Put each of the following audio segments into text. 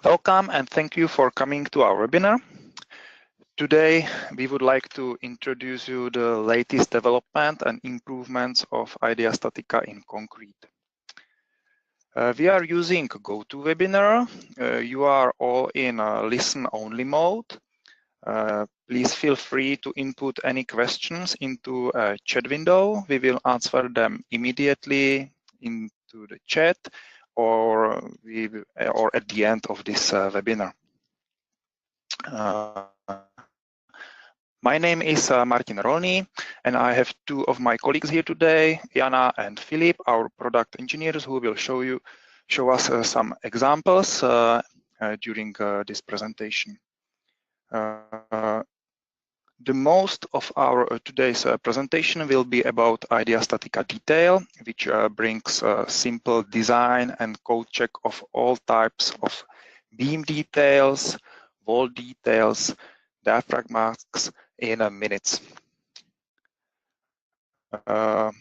Welcome and thank you for coming to our webinar. Today, we would like to introduce you the latest development and improvements of IDEA StatiCa in concrete. We are using GoToWebinar. You are all in listen-only mode. Please feel free to input any questions into a chat window. We will answer them immediately into the chat or at the end of this webinar. My name is Martin Rolny, and I have two of my colleagues here today, Jana and Filip, our product engineers, who will show us some examples during this presentation. The most of our today's presentation will be about IDEA StatiCa Detail, which brings simple design and code check of all types of beam details, wall details, diaphragm masks in minutes. Let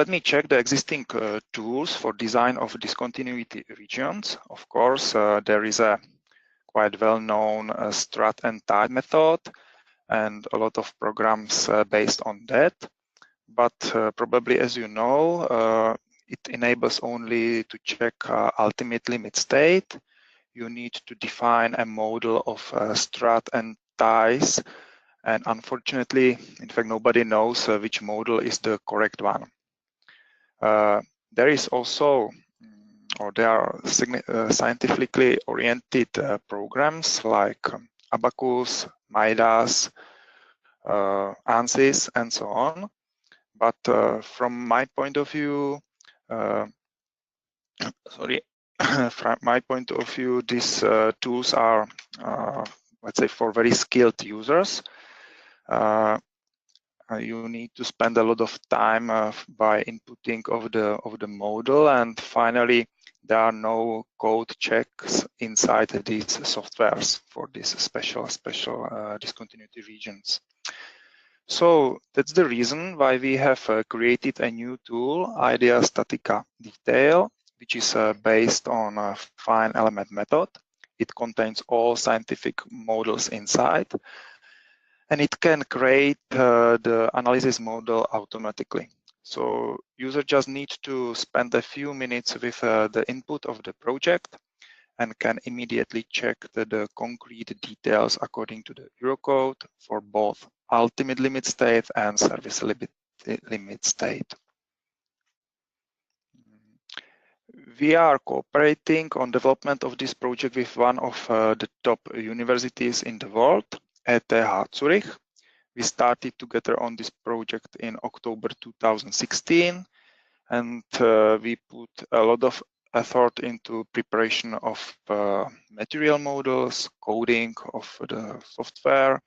me check the existing tools for design of discontinuity regions. Of course, there is a quite well-known strat and tide method and a lot of programs based on that. But probably, as you know, it enables only to check ultimate limit state. You need to define a model of strat and ties, and unfortunately, in fact, nobody knows which model is the correct one. There is also, or there are scientifically oriented programs like Abacus, Midas, ANSYS, and so on. But from my point of view, from my point of view, these tools are, let's say, for very skilled users. You need to spend a lot of time by inputting of the model, and finally, there are no code checks inside these softwares for these special discontinuity regions. So that's the reason why we have created a new tool, IDEA StatiCa Detail, which is based on a fine element method. It contains all scientific models inside, and it can create the analysis model automatically. So user just needs to spend a few minutes with the input of the project and can immediately check the concrete details according to the Eurocode for both ultimate limit state and service limit state. We are cooperating on development of this project with one of the top universities in the world, ETH Zurich. We started together on this project in October 2016, and we put a lot of effort into preparation of material models, coding of the software,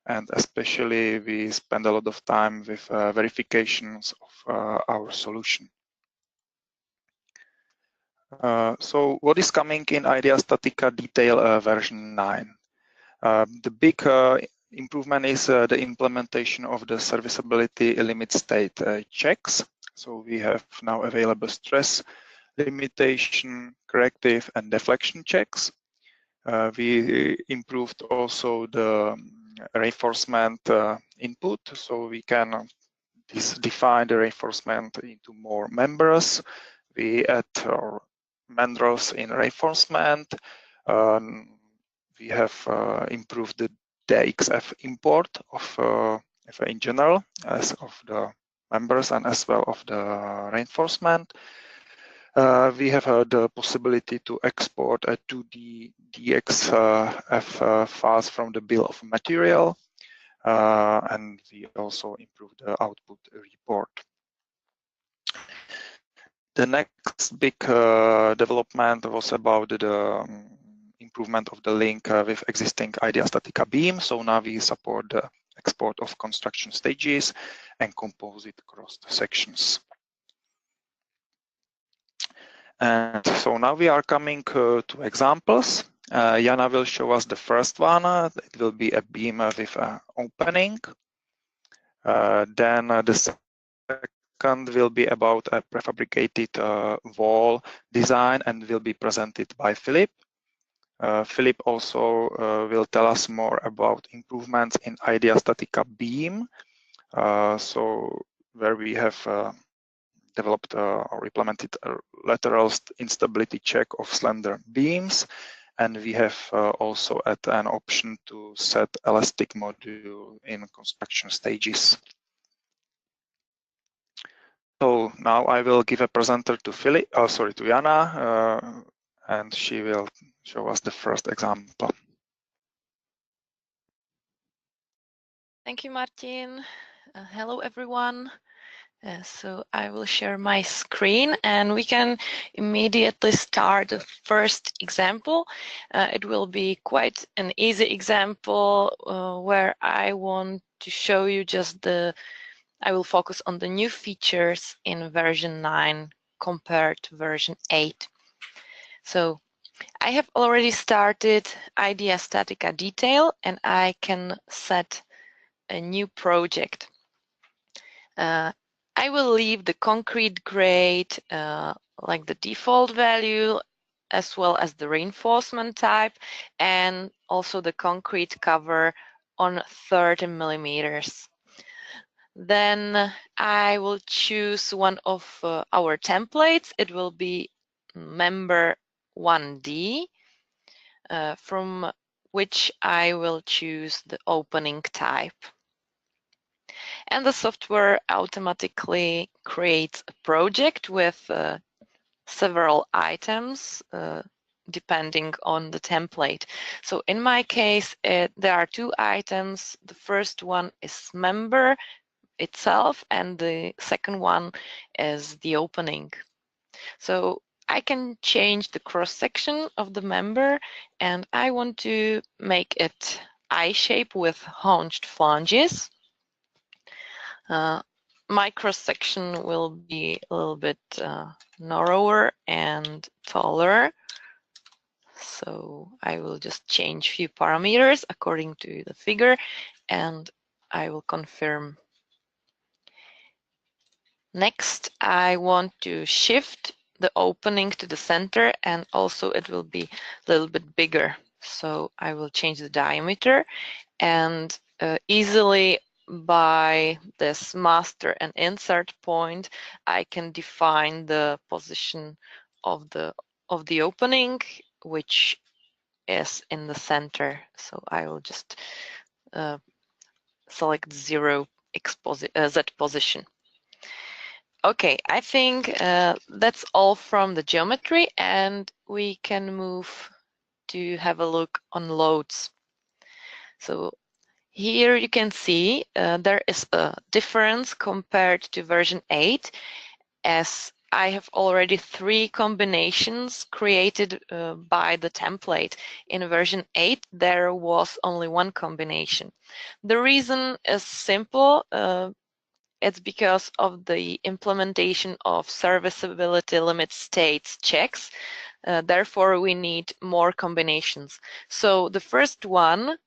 and especially we spend a lot of time with verifications of our solution. So what is coming in IDEA StatiCa Detail version 9? The big improvement is the implementation of the serviceability limit state checks. So we have now available stress limitation, corrective, and deflection checks. We improved also the reinforcement input, so we can define the reinforcement into more members. We add our mandrels in reinforcement. We have improved the DXF import of in general, as of the members and as well of the reinforcement. We have the possibility to export a 2D DXF files from the bill of material, and we also improved the output report. The next big development was about the improvement of the link with existing IDEA StatiCa beam. So now we support the export of construction stages and composite cross sections. And so now we are coming to examples. Jana will show us the first one. It will be a beam with an opening. Then the second will be about a prefabricated wall design and will be presented by Philip. Philip also will tell us more about improvements in IDEA StatiCa beam, so where we have developed or implemented a lateral instability check of slender beams, and we have also added an option to set elastic module in construction stages. So now I will give a presenter to to Jana, and she will show us the first example. Thank you, Martin. Hello, everyone. So I will share my screen and we can immediately start the first example. It will be quite an easy example where I want to show you I will focus on the new features in version 9 compared to version 8. So I have already started IDEA StatiCa Detail and I can set a new project. I will leave the concrete grade like the default value, as well as the reinforcement type, and also the concrete cover on 30 millimeters. Then I will choose one of our templates. It will be member 1D, from which I will choose the opening type. And the software automatically creates a project with several items depending on the template. So in my case, there are 2 items. The first one is member itself, and the second one is the opening. So I can change the cross-section of the member, and I want to make it I-shape with hinged flanges. My cross-section will be a little bit narrower and taller. So I will just change a few parameters according to the figure, and I will confirm. Next, I want to shift the opening to the center, and also it will be a little bit bigger. So I will change the diameter, and easily by this master and insert point, I can define the position of the opening, which is in the center. So I will just select 0 Z position. Okay, I think that's all from the geometry, and we can move to have a look on loads. So here you can see there is a difference compared to version 8, as I have already 3 combinations created by the template. In version 8, there was only 1 combination. The reason is simple. It's because of the implementation of serviceability limit states checks. Therefore, we need more combinations. So the first one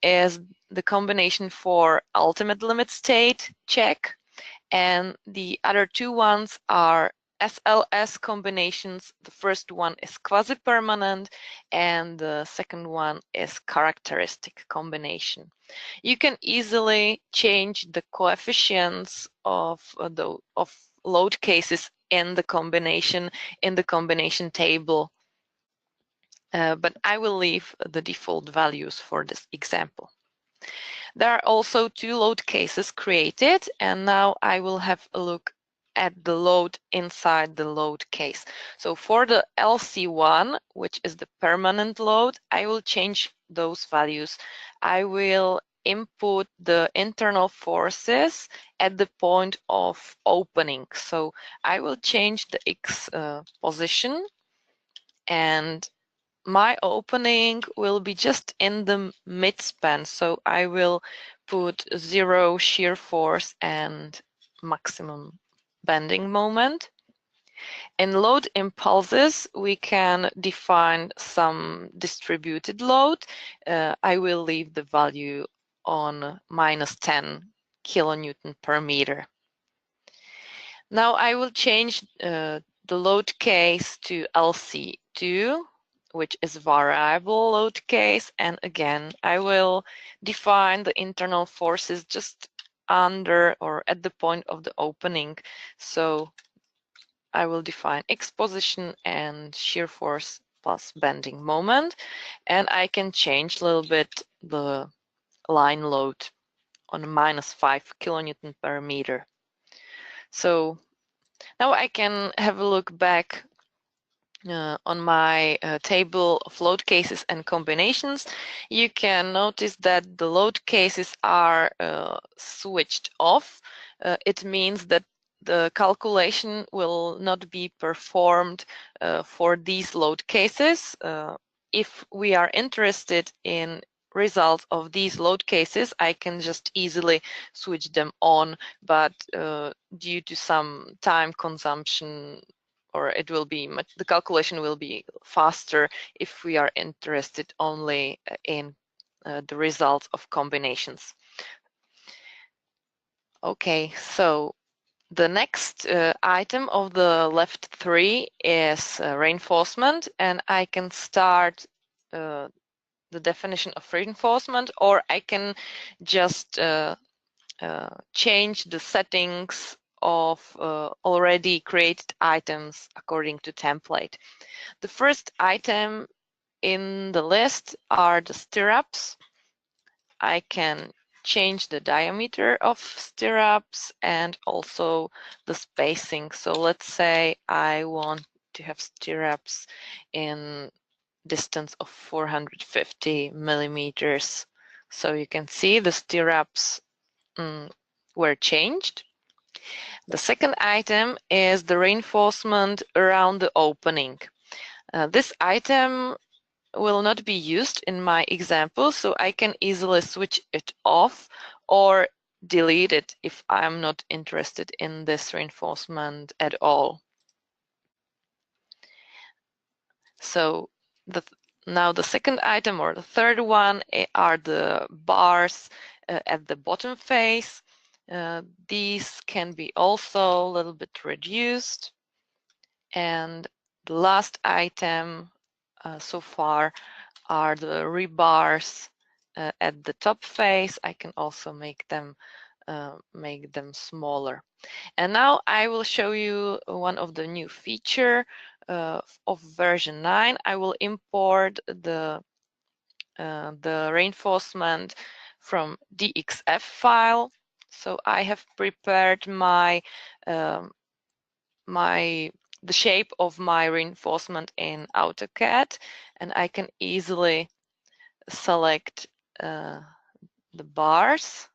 is the combination for ultimate limit state check, and the other 2 ones are SLS combinations. The first one is quasi-permanent, and the second one is characteristic combination. You can easily change the coefficients of load cases in the combination table, but I will leave the default values for this example. There are also 2 load cases created, and now I will have a look at the load inside the load case. So for the LC1, which is the permanent load, I will change those values. I will input the internal forces at the point of opening. So I will change the X position, and my opening will be just in the midspan. So I will put 0 shear force and maximum bending moment. In load impulses, we can define some distributed load. I will leave the value on -10 kilonewton per meter. Now I will change the load case to LC2, which is variable load case. And again, I will define the internal forces just under or at the point of the opening. So I will define X position and shear force plus bending moment. And I can change a little bit the line load on -5 kilonewton per meter. So now I can have a look back on my table of load cases and combinations. You can notice that the load cases are switched off. It means that the calculation will not be performed for these load cases. If we are interested in results of these load cases, I can just easily switch them on, but due to some time consumption, or it will be the calculation will be faster if we are interested only in the results of combinations. Okay, so the next item of the left three is reinforcement, and I can start the definition of reinforcement, or I can just change the settings of already created items according to template. The first item in the list are the stirrups. I can change the diameter of stirrups and also the spacing. So let's say I want to have stirrups in distance of 450 millimeters. So you can see the stirrups were changed. The second item is the reinforcement around the opening. This item will not be used in my example, so I can easily switch it off or delete it if I'm not interested in this reinforcement at all. So now the second item, or the third one, are the bars at the bottom face. These can be also a little bit reduced. And the last item so far are the rebars at the top face. I can also make them smaller. And now I will show you one of the new feature of version 9. I will import the reinforcement from DXF file. So I have prepared my the shape of my reinforcement in AutoCAD, and I can easily select the bars,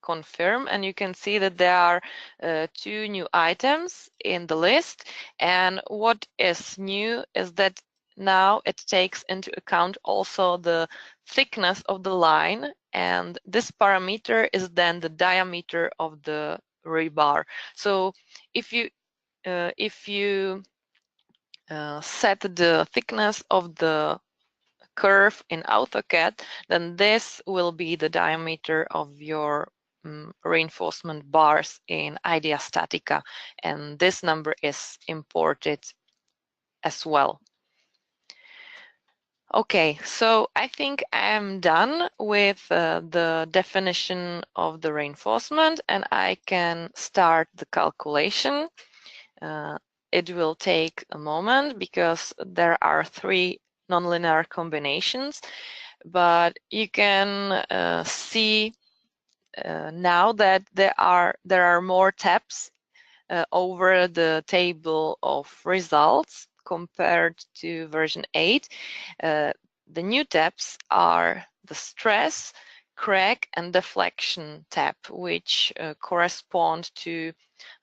confirm, and you can see that there are two new items in the list. And what is new is that now it takes into account also the thickness of the line, and this parameter is then the diameter of the rebar. So if you set the thickness of the curve in AutoCAD, then this will be the diameter of your reinforcement bars in IDEA StatiCa, and this number is imported as well. Okay, so I think I'm done with the definition of the reinforcement, and I can start the calculation. It will take a moment because there are 3 nonlinear combinations, but you can see now that there are more tabs over the table of results compared to version 8. The new tabs are the stress, crack, and deflection tab, which correspond to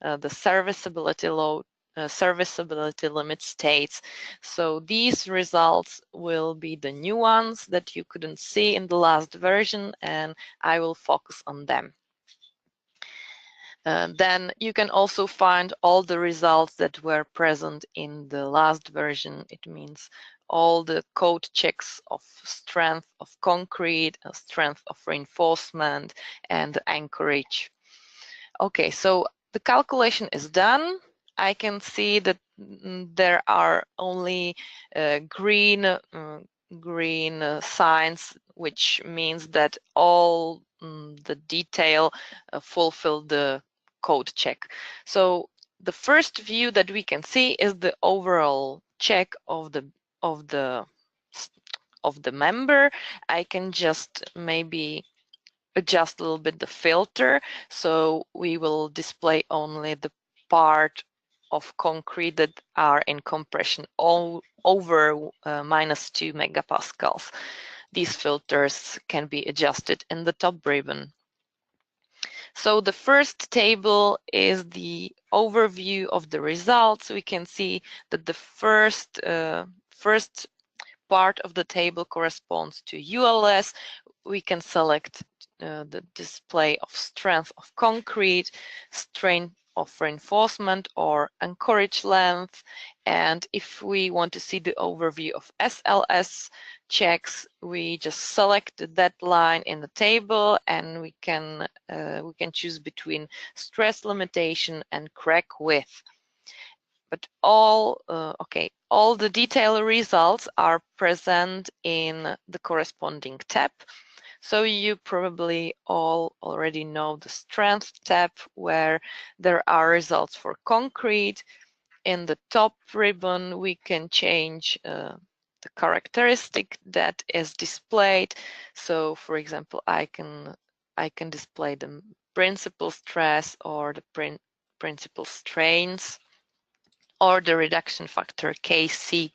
the serviceability load, serviceability limit states. So these results will be the new ones that you couldn't see in the last version, and I will focus on them. Then you can also find all the results that were present in the last version. It means all the code checks of strength of concrete, strength of reinforcement, and anchorage. Okay, so the calculation is done, I can see that there are only green signs, which means that all the detail fulfill the code check. So the first view that we can see is the overall check of the member. I can just maybe adjust a little bit the filter, so we will display only the part of concrete that are in compression all over -2 megapascals. These filters can be adjusted in the top ribbon. So the first table is the overview of the results. We can see that the first part of the table corresponds to ULS. We can select the display of strength of concrete, strength of reinforcement, or anchorage length. And if we want to see the overview of SLS checks, we just select that line in the table, and we can choose between stress limitation and crack width. But all the detail results are present in the corresponding tab. So you probably all already know the strength tab, where there are results for concrete. In the top ribbon, we can change the characteristic that is displayed. So for example, I can display the principal stress or the principal strains, or the reduction factor Kc.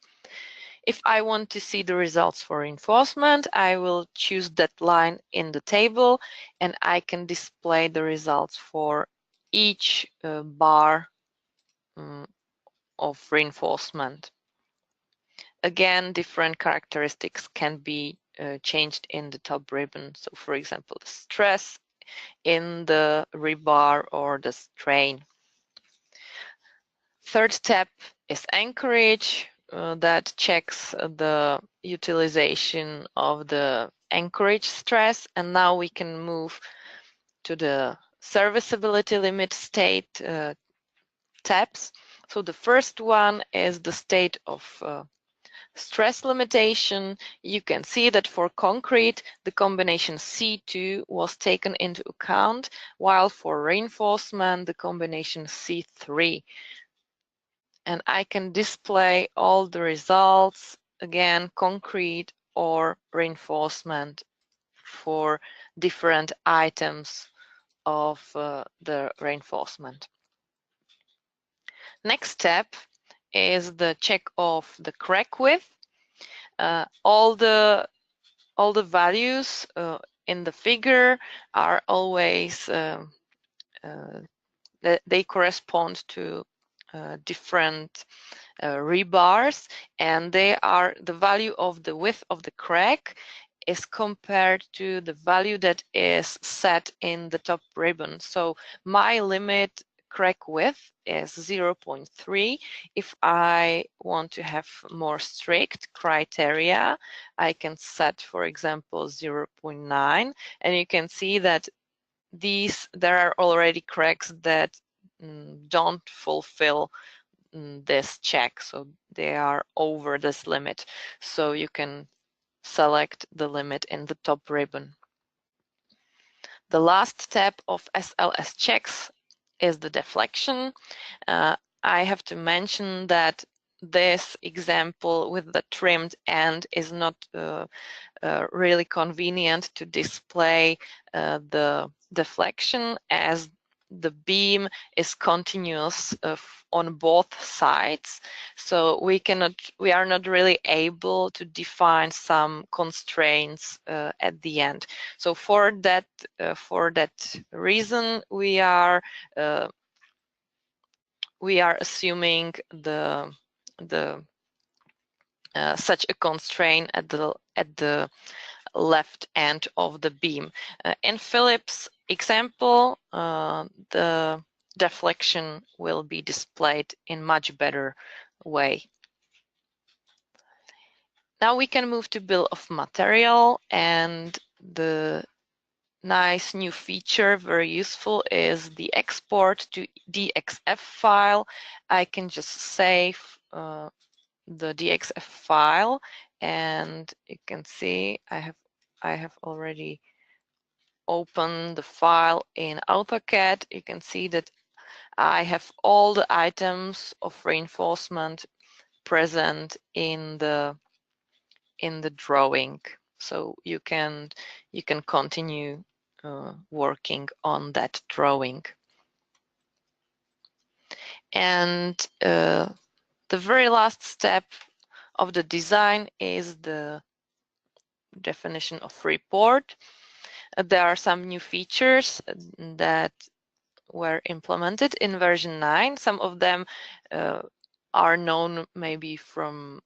If I want to see the results for reinforcement, I will choose that line in the table, and I can display the results for each bar of reinforcement. Again, different characteristics can be changed in the top ribbon. So for example, the stress in the rebar or the strain. Third tab is anchorage. That checks the utilization of the anchorage stress. And now we can move to the serviceability limit state tabs. So the first one is the state of stress limitation. You can see that for concrete, the combination C2 was taken into account, while for reinforcement, the combination C3. And I can display all the results, again, concrete or reinforcement, for different items of the reinforcement. Next step is the check of the crack width. All the values in the figure are always they correspond to different rebars, and they are the value of the width of the crack is compared to the value that is set in the top ribbon. So my limit crack width is 0.3. If I want to have more strict criteria, I can set, for example, 0.9, and you can see that there are already cracks that don't fulfill this check, so they are over this limit. So you can select the limit in the top ribbon. The last step of SLS checks is the deflection. I have to mention that this example with the trimmed end is not really convenient to display the deflection, as the beam is continuous on both sides, so we are not really able to define some constraints at the end. So for that reason, we are assuming such a constraint at the left end of the beam. In Philip's example, the deflection will be displayed in much better way. Now we can move to bill of material, and the nice new feature, very useful, is the export to DXF file. I can just save the DXF file, and you can see I have already opened the file in AutoCAD. You can see that I have all the items of reinforcement present in the drawing, so you can continue working on that drawing. And the very last step of the design is the definition of report. There are some new features that were implemented in version 9. Some of them are known maybe from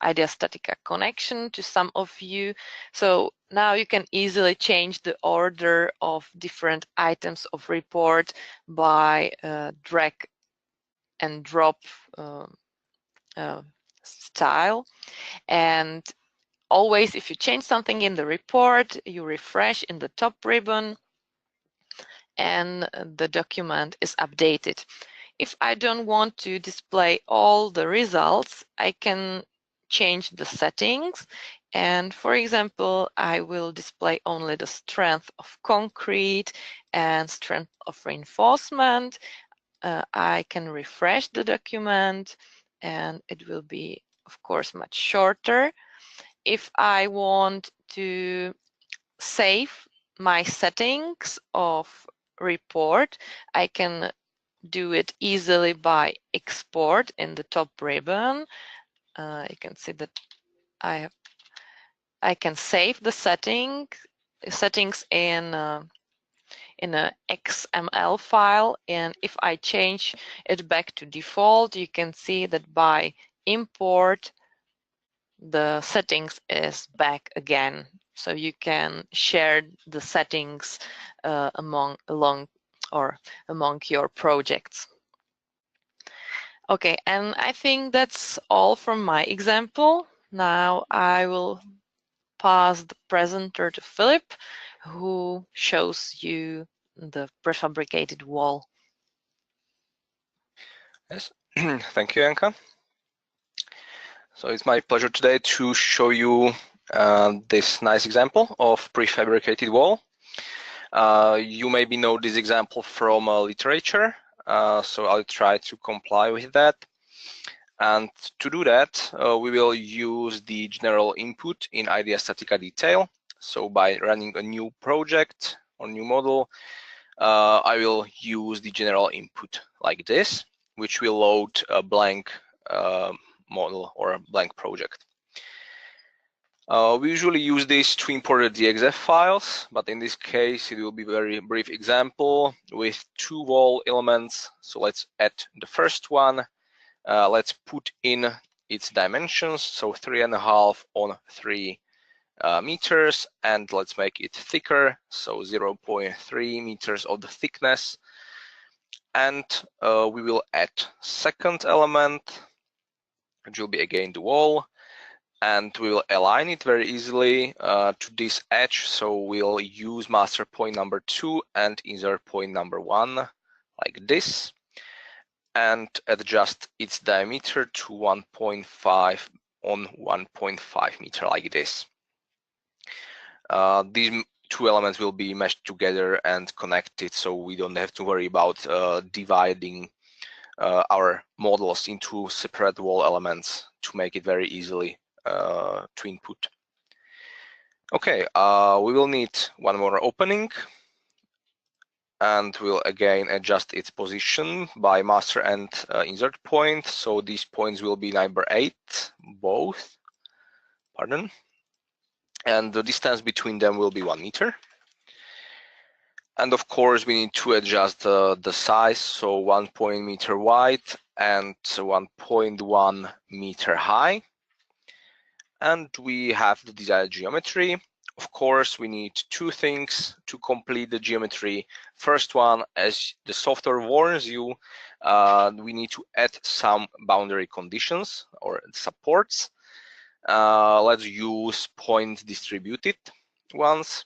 IDEA StatiCa connection to some of you. So now you can easily change the order of different items of report by drag and drop style. And always, if you change something in the report, you refresh in the top ribbon and the document is updated. If I don't want to display all the results, I can change the settings. And for example, I will display only the strength of concrete and strength of reinforcement. I can refresh the document and it will be, of course, much shorter. If I want to save my settings of report, I can do it easily by export in the top ribbon. You can see that I can save the settings in a XML file, and if I change it back to default, you can see that by import the settings is back again. So you can share the settings among your projects. Okay, and I think that's all from my example. Now I will pass the presenter to Philip, who shows you the prefabricated wall. Yes, thank you, Janka. So it's my pleasure today to show you this nice example of prefabricated wall. You maybe know this example from literature, so I'll try to comply with that. And to do that, we will use the general input in IDEA StatiCa Detail. So by running a new project or new model, I will use the general input like this, which will load a blank model or a blank project. We usually use this to import the DXF files, but in this case, it will be a very brief example with two wall elements. So let's add the first one. Let's put in its dimensions, so 3.5 on 3 meters, and let's make it thicker, so 0.3 meters of the thickness. And we will add second element, which will be again the wall, and we will align it very easily to this edge. So we'll use master point number 2 and insert point number 1 like this, and adjust its diameter to 1.5 on 1.5 meter like this. These two elements will be meshed together and connected, so we don't have to worry about dividing our models into separate wall elements to make it very easily to input. Okay, we will need one more opening, and we'll again adjust its position by master and insert point. So these points will be number 8, both, pardon. And the distance between them will be 1 meter. And of course, we need to adjust the size, so 1 meter wide and 1.1 meter high. And we have the desired geometry. Of course, we need two things to complete the geometry. First one, as the software warns you, we need to add some boundary conditions or supports. Let's use point distributed ones.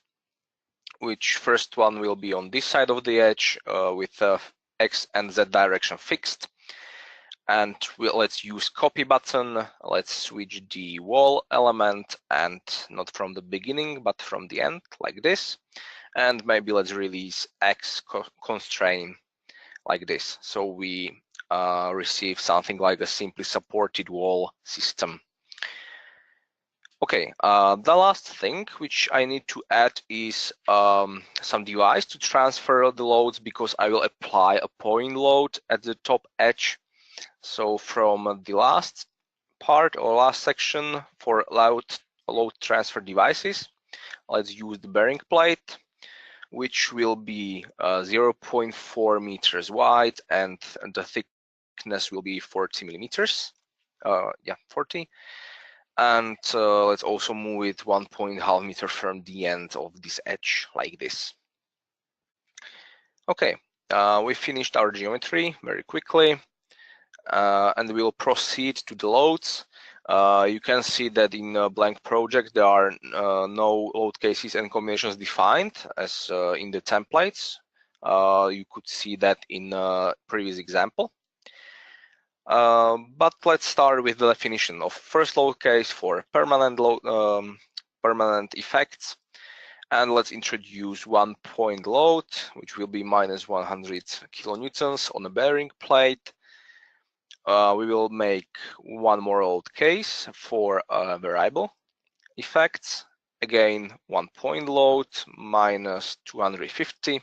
which first one will be on this side of the edge with X and Z direction fixed. And let's use copy button. Let's switch the wall element, and not from the beginning, but from the end, like this. And maybe let's release X constraint like this. So we receive something like a simply supported wall system. Okay, the last thing which I need to add is some device to transfer the loads, because I will apply a point load at the top edge. So from the last part or last section for load transfer devices, let's use the bearing plate, which will be 0.4 meters wide, and the thickness will be 40 millimeters. 40. And let's also move it 1.5 meter from the end of this edge, like this. Okay, we finished our geometry very quickly. And we'll proceed to the loads. You can see that in a blank project there are no load cases and combinations defined as in the templates. You could see that in a previous example. But let's start with the definition of first load case for permanent permanent effects. And let's introduce 1 point load, which will be minus 100 kilonewtons on a bearing plate. We will make one more load case for variable effects. Again, 1 point load, minus 250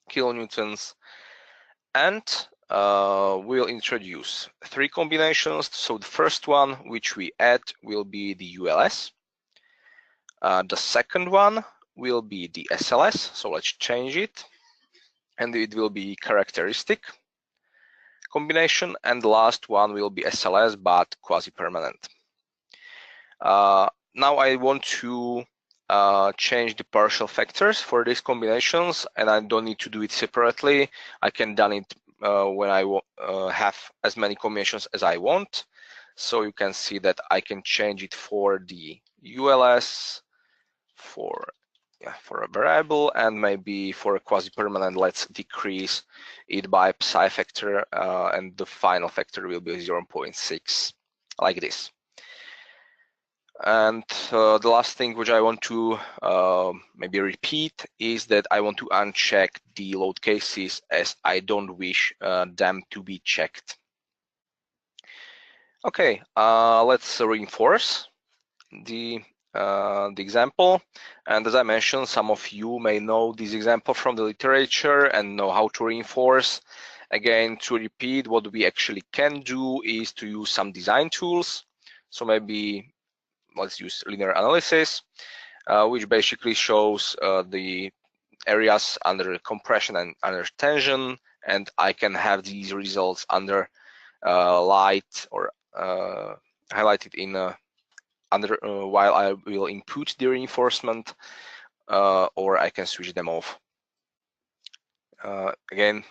kilonewtons. And we'll introduce 3 combinations. So the first one which we add will be the ULS. The second one will be the SLS. So let's change it. And it will be characteristic combination, and the last one will be SLS but quasi-permanent. Now I want to change the partial factors for these combinations, and I don't need to do it separately. I can do it when I have as many combinations as I want. So you can see that I can change it for the ULS, for a variable, and maybe for a quasi-permanent, let's decrease it by psi factor, and the final factor will be 0.6, like this. And the last thing which I want to maybe repeat is that I want to uncheck the load cases, as I don't wish them to be checked. Okay, let's reinforce the example. And as I mentioned, some of you may know this example from the literature and know how to reinforce. Again, to repeat, what we actually can do is to use some design tools. So maybe let's use linear analysis, which basically shows the areas under compression and under tension, and I can have these results under light or highlighted in under while I will input the reinforcement, or I can switch them off. Again,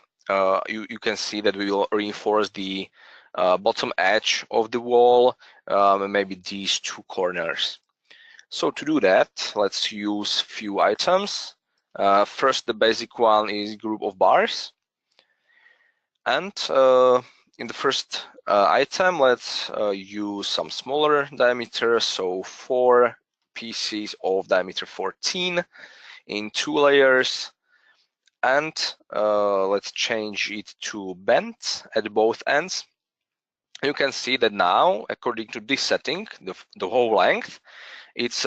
you can see that we will reinforce the bottom edge of the wall, and maybe these 2 corners. So to do that, let's use few items. First, the basic one is group of bars, and in the first item, let's use some smaller diameter, so 4 pieces of diameter 14 in 2 layers, and let's change it to bent at both ends. You can see that now, according to this setting, the whole length, it's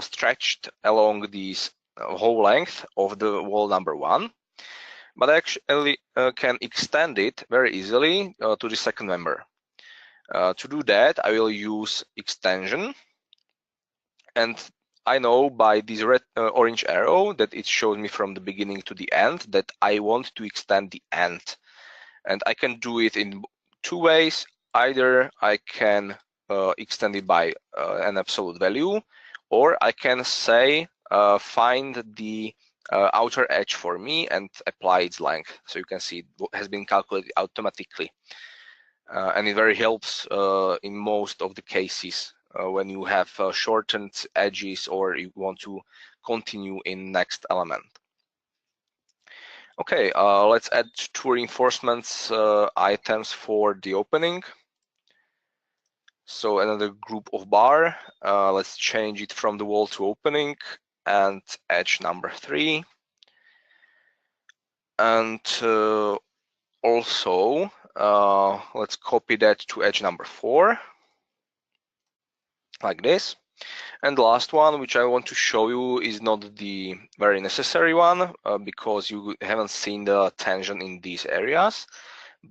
stretched along this whole length of the wall number 1. But I actually can extend it very easily to the second member. To do that, I will use extension, and I know by this red orange arrow that it shows me from the beginning to the end that I want to extend the end, and I can do it in 2 ways. Either I can extend it by an absolute value, or I can say find the outer edge for me and apply its length. So you can see it has been calculated automatically, and it very helps in most of the cases when you have shortened edges or you want to continue in next element. Okay, let's add 2 reinforcements items for the opening. So another group of bar, let's change it from the wall to opening and edge number 3. And also, let's copy that to edge number 4, like this. And the last one, which I want to show you, is not the very necessary one, because you haven't seen the tension in these areas.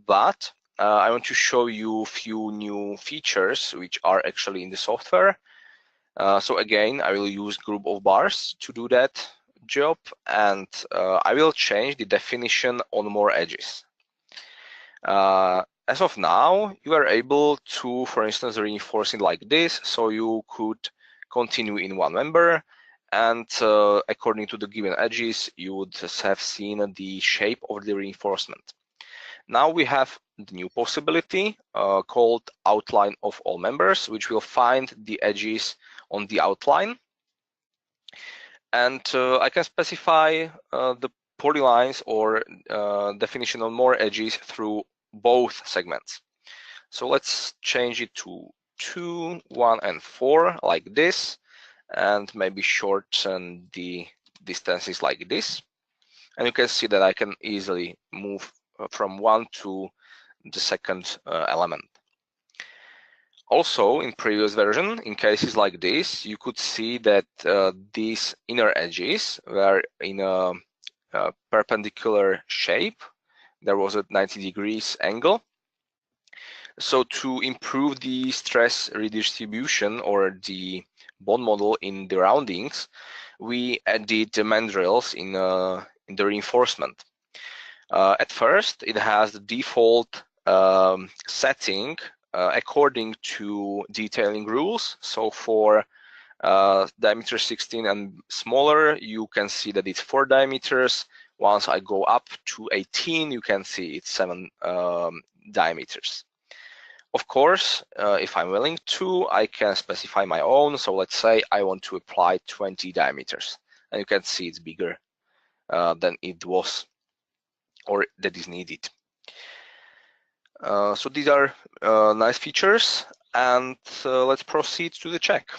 But I want to show you a few new features which are actually in the software. So again, I will use group of bars to do that job, and I will change the definition on more edges. As of now, you are able to, for instance, reinforce it like this, so you could continue in one member, and according to the given edges, you would have seen the shape of the reinforcement. Now we have the new possibility called outline of all members, which will find the edges on the outline. And I can specify the polylines or definition of more edges through both segments. So let's change it to 2, 1, and 4 like this, and maybe shorten the distances like this. And you can see that I can easily move from one to the second element. Also, in previous version, in cases like this, you could see that these inner edges were in a perpendicular shape. There was a 90 degrees angle. So to improve the stress redistribution or the bond model in the roundings, we added the mandrels in the reinforcement. At first, it has the default setting according to detailing rules. So for diameter 16 and smaller, you can see that it's 4 diameters. Once I go up to 18, you can see it's 7 diameters. Of course, if I'm willing to, I can specify my own. So let's say I want to apply 20 diameters, and you can see it's bigger than it was or that is needed. So these are nice features, and let's proceed to the check.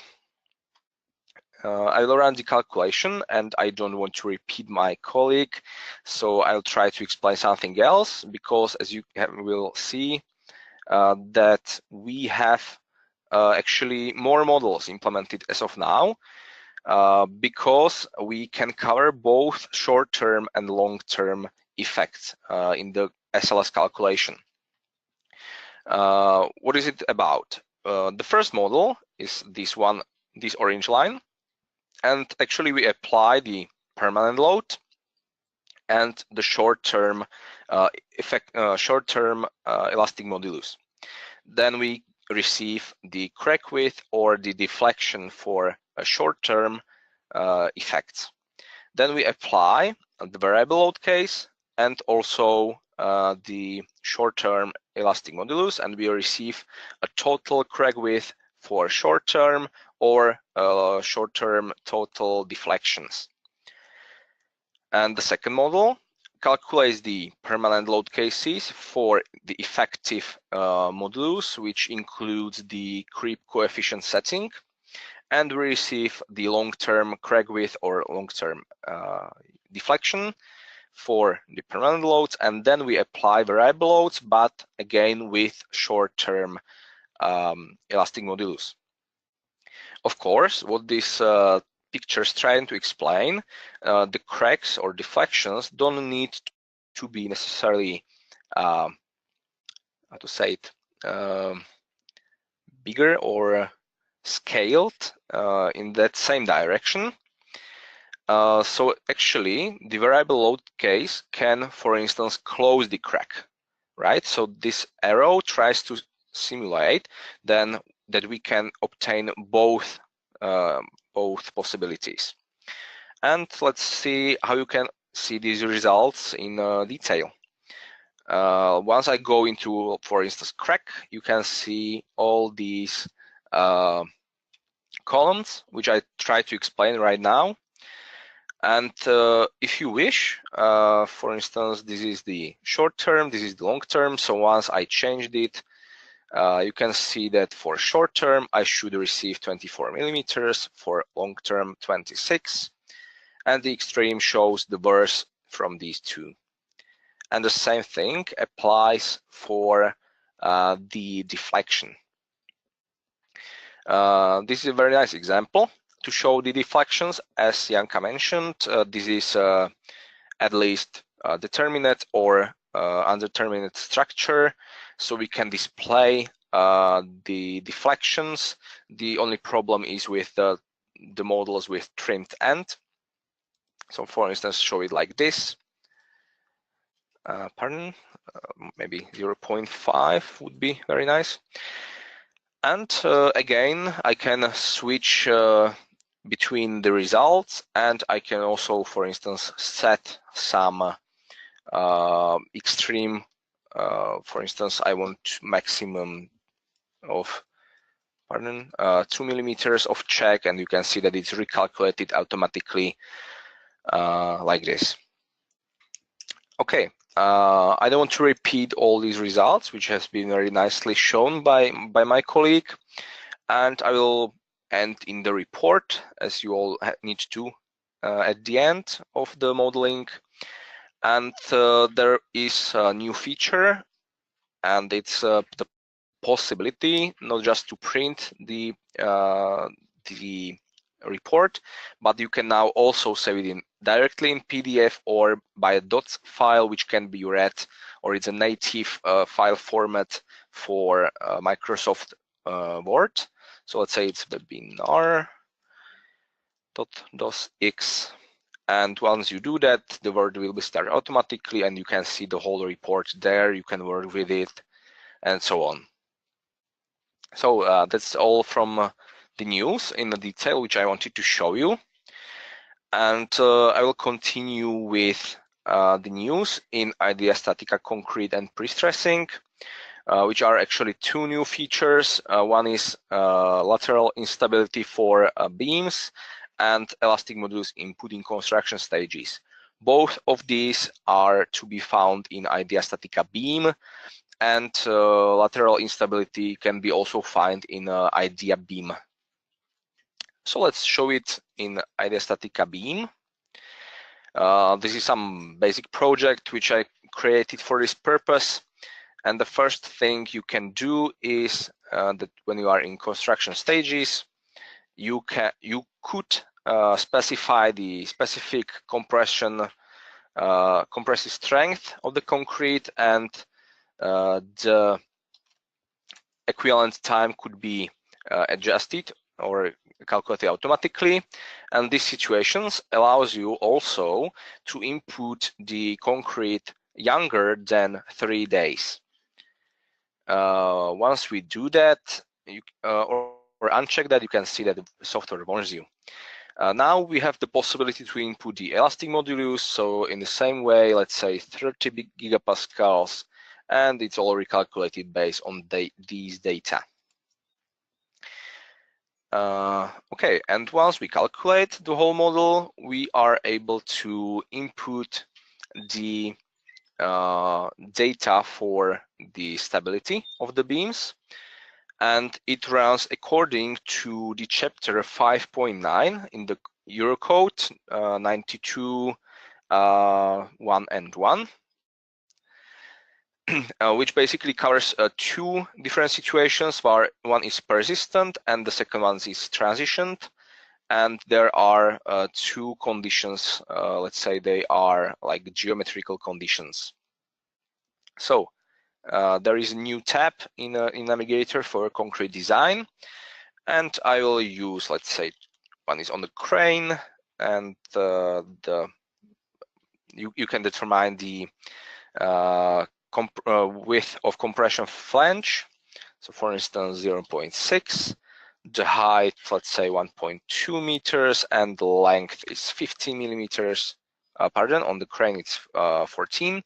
I will run the calculation, and I don't want to repeat my colleague, so I'll try to explain something else, because as you will see, that we have actually more models implemented as of now, because we can cover both short-term and long-term effects in the SLS calculation. What is it about? The first model is this one, this orange line, and actually we apply the permanent load and the short-term elastic modulus. Then we receive the crack width or the deflection for a short-term effects. Then we apply the variable load case and also the short-term elastic modulus, and we receive a total crack width for short-term or short-term total deflections. And the second model calculates the permanent load cases for the effective modulus, which includes the creep coefficient setting, and we receive the long-term crack width or long-term deflection for the permanent loads, and then we apply variable loads, but again with short-term elastic modulus. Of course, what this picture is trying to explain, the cracks or deflections don't need to be necessarily, how to say it, bigger or scaled in that same direction. So actually, the variable load case can, for instance, close the crack, right? So this arrow tries to simulate then that we can obtain both possibilities. And let's see how you can see these results in detail. Once I go into, for instance, crack, you can see all these columns, which I try to explain right now. And if you wish, for instance, this is the short term, this is the long term. So once I changed it, you can see that for short term, I should receive 24 millimeters, for long term, 26. And the extreme shows the worst from these two. And the same thing applies for the deflection. This is a very nice example to show the deflections. As Janka mentioned, this is at least determinate or undeterminate structure, so we can display the deflections. The only problem is with the models with trimmed end. So for instance, show it like this. Maybe 0.5 would be very nice. And again, I can switch between the results, and I can also, for instance, set some extreme. For instance, I want maximum of 2 millimeters of check, and you can see that it's recalculated automatically like this. Okay, I don't want to repeat all these results, which has been very nicely shown by my colleague, and I will end in the report, as you all need to at the end of the modeling. And there is a new feature, and it's the possibility not just to print the report, but you can now also save it directly in PDF or by a dots file, which can be read, or it's a native file format for Microsoft Word. So let's say it's webinar.docx. And once you do that, the Word will be started automatically, and you can see the whole report there. You can work with it, and so on. So that's all from the news in the detail, which I wanted to show you. And I will continue with the news in IDEA StatiCa Concrete and Pre-stressing, which are actually two new features. One is lateral instability for beams, and elastic modulus input in construction stages. Both of these are to be found in IDEA StatiCa Beam, and lateral instability can be also found in IDEA Beam. So let's show it in IDEA StatiCa Beam. This is some basic project which I created for this purpose. And the first thing you can do is that when you are in construction stages, you could specify the specific compressive strength of the concrete, and the equivalent time could be adjusted or calculated automatically. And these situations allows you also to input the concrete younger than 3 days. Once we do that, or uncheck that, you can see that the software warns you. Now we have the possibility to input the elastic modulus. So in the same way, let's say 30 gigapascals, and it's all recalculated based on these data. Okay, and once we calculate the whole model, we are able to input the data for the stability of the beams, and it runs according to the chapter 5.9 in the Eurocode 92.1 and 1. Which basically covers two different situations, where one is persistent and the second one is transitioned. And there are two conditions, let's say they are like geometrical conditions. So there is a new tab in Navigator for concrete design, and I will use, let's say, one is on the crane, and you can determine the width of compression flange. So for instance, 0.6, the height, let's say 1.2 meters, and the length is 15 millimeters. Pardon, on the crane it's 14,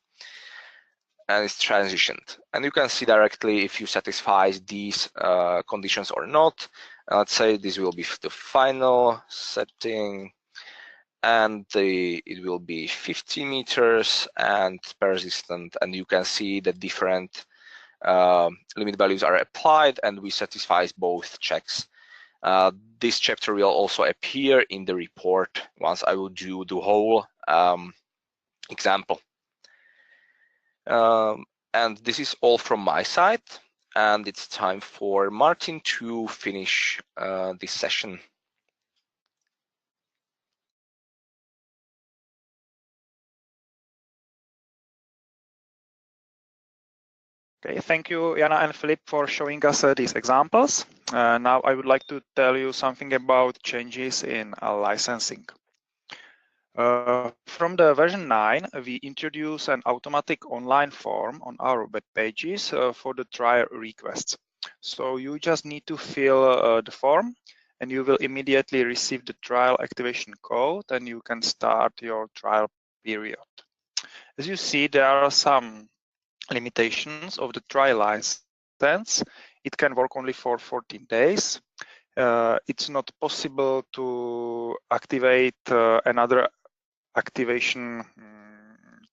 and it's transitioned. And you can see directly if you satisfy these conditions or not. And let's say this will be the final setting, and it will be 50 meters and persistent, and you can see that different limit values are applied, and we satisfy both checks. This chapter will also appear in the report once I will do the whole example. And this is all from my side, and it's time for Martin to finish this session. Okay, thank you, Jana and Philip, for showing us these examples. Now I would like to tell you something about changes in licensing. From the version 9, we introduce an automatic online form on our web pages for the trial requests. So you just need to fill the form, and you will immediately receive the trial activation code, and you can start your trial period. As you see, there are some limitations of the trial license. It can work only for 14 days. It's not possible to activate another activation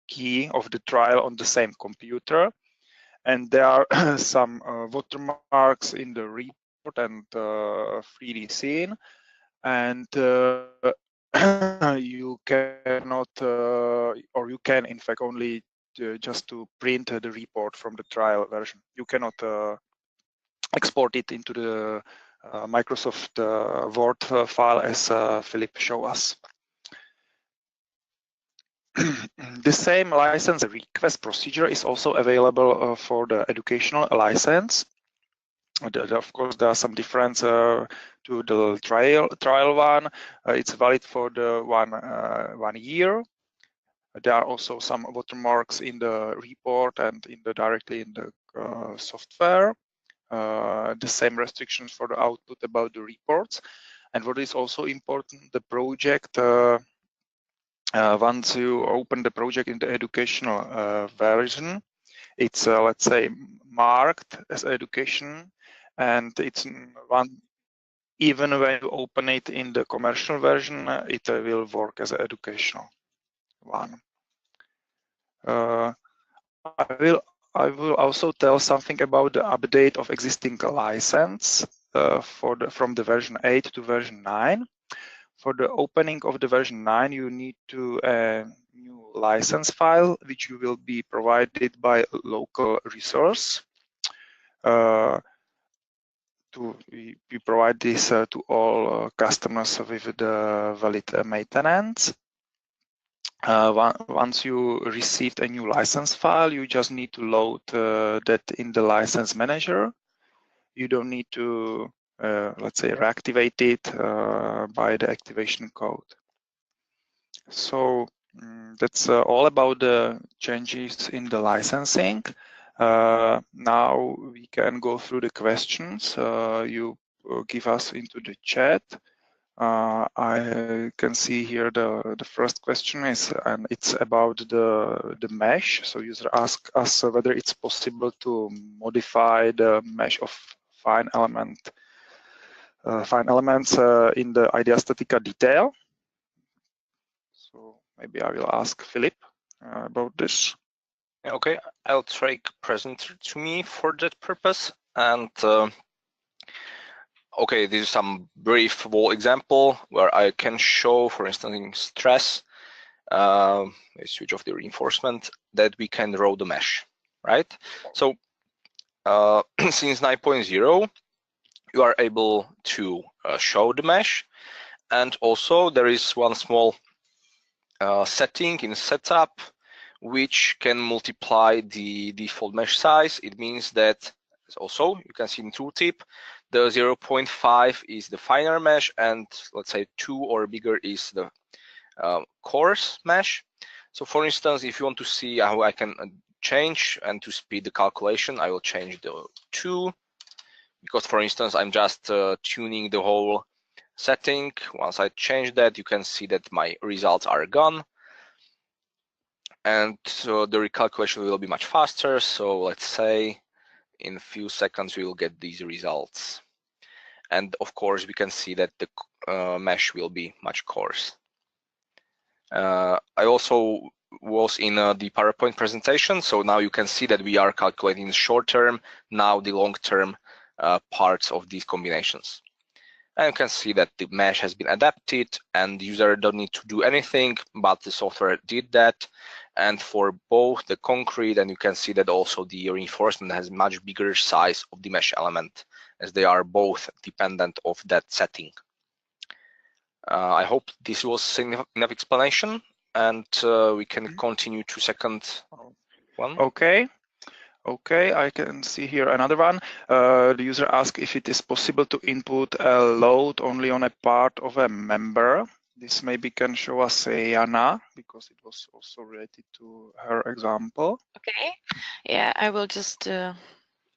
key of the trial on the same computer. And there are some watermarks in the report and 3D scene. And you cannot, or you can in fact only just to print the report from the trial version. You cannot export it into the Microsoft Word file as Philip showed us. The same license request procedure is also available for the educational license. Of course, there are some difference to the trial one. It's valid for the 1 year. There are also some watermarks in the report and directly in the software. The same restrictions for the output about the reports. And what is also important, the project, once you open the project in the educational version, it's let's say marked as education, and it's even when you open it in the commercial version, it will work as an educational one. I will also tell something about the update of existing license from the version 8 to version 9. For the opening of the version 9, you need to new license file, which you will be provided by a local resource. We provide this to all customers with the valid maintenance. Once you received a new license file, you just need to load that in the license manager. You don't need to, let's say, reactivate it by the activation code. So that's all about the changes in the licensing. Now we can go through the questions you give us into the chat. I can see here the first question is, and it's about the mesh. So user asks us whether it's possible to modify the mesh of fine elements in the IDEA StatiCa Detail. So maybe I will ask Philip about this. Okay, I'll try present to me for that purpose. And okay, this is some brief wall example where I can show, for instance, in stress, a switch off the reinforcement, that we can draw the mesh, right? So since 9.0, you are able to show the mesh, and also there is one small setting in setup which can multiply the default mesh size. It means that also you can see in tooltip, the 0.5 is the finer mesh, and let's say 2 or bigger is the coarse mesh. So for instance, if you want to see how I can change and to speed the calculation, I will change the 2, because for instance, I'm just tuning the whole setting. Once I change that, you can see that my results are gone. And so the recalculation will be much faster. So let's say in a few seconds, we will get these results. And of course, we can see that the mesh will be much coarse. I also was in the PowerPoint presentation, so now you can see that we are calculating the short-term, now the long-term parts of these combinations. And you can see that the mesh has been adapted and the user don't need to do anything, but the software did that. And for both the concrete, and you can see that also the reinforcement has much bigger size of the mesh element, as they are both dependent of that setting. I hope this was enough explanation, and we can continue to second one. Okay, I can see here another one. The user asks if it is possible to input a load only on a part of a member. This maybe can show us Jana, because it was also related to her example. Okay, yeah, I will just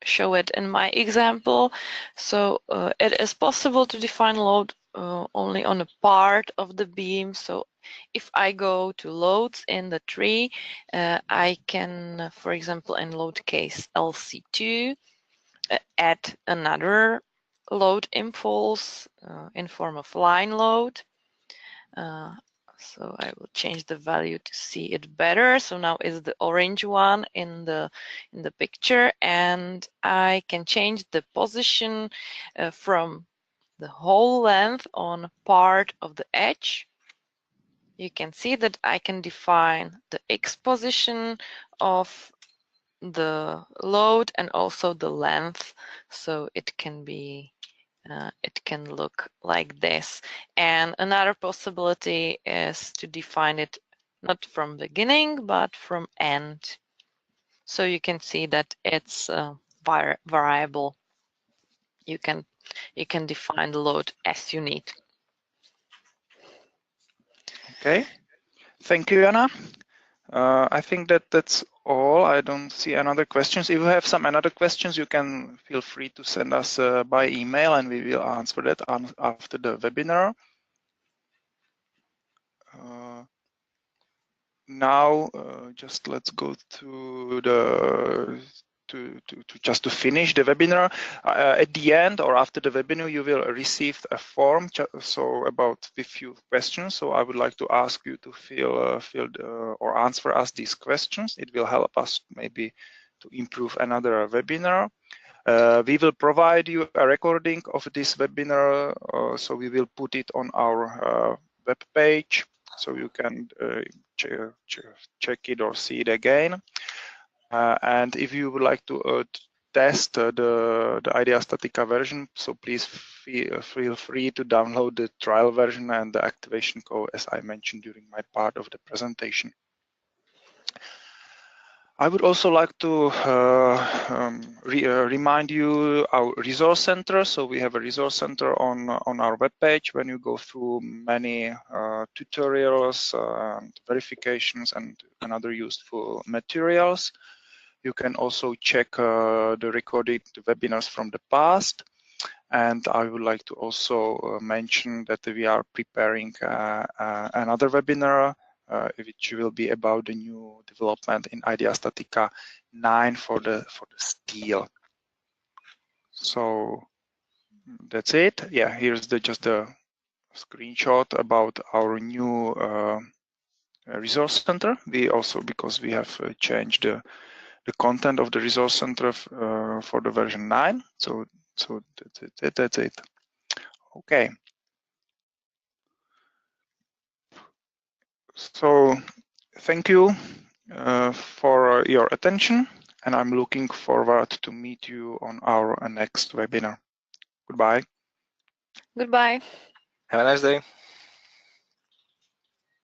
show it in my example. So it is possible to define load only on a part of the beam. So if I go to loads in the tree, I can, for example, in load case LC2, add another load impulse in form of line load. So I will change the value to see it better. So now is the orange one in the picture, and I can change the position from the whole length on part of the edge. You can see that I can define the X position of the load and also the length, so it can be it can look like this. And another possibility is to define it not from beginning but from end, so you can see that it's variable. You can define the load as you need. Okay, thank you, Jana. I think that's all. I don't see another questions. If you have some another questions, you can feel free to send us by email, and we will answer that after the webinar. Now, just let's go to the just to finish the webinar. At the end or after the webinar, you will receive a form so about a few questions. So I would like to ask you to fill or answer us these questions. It will help us maybe to improve another webinar. We will provide you a recording of this webinar, so we will put it on our web page, so you can check it or see it again. And if you would like to test the IDEA StatiCa version, so please feel free to download the trial version and the activation code, as I mentioned during my part of the presentation. I would also like to remind you our resource center. So we have a resource center on our webpage. When you go through many tutorials, verifications, and other useful materials, you can also check the recorded webinars from the past. And I would like to also mention that we are preparing another webinar, which will be about the new development in IDEA StatiCa 9 for the steel. So that's it. Yeah, here's just a screenshot about our new resource center. We also, because we have changed the content of the resource center for the version 9. So that's it. Okay. So thank you for your attention, and I'm looking forward to meet you on our next webinar. Goodbye. Goodbye. Have a nice day.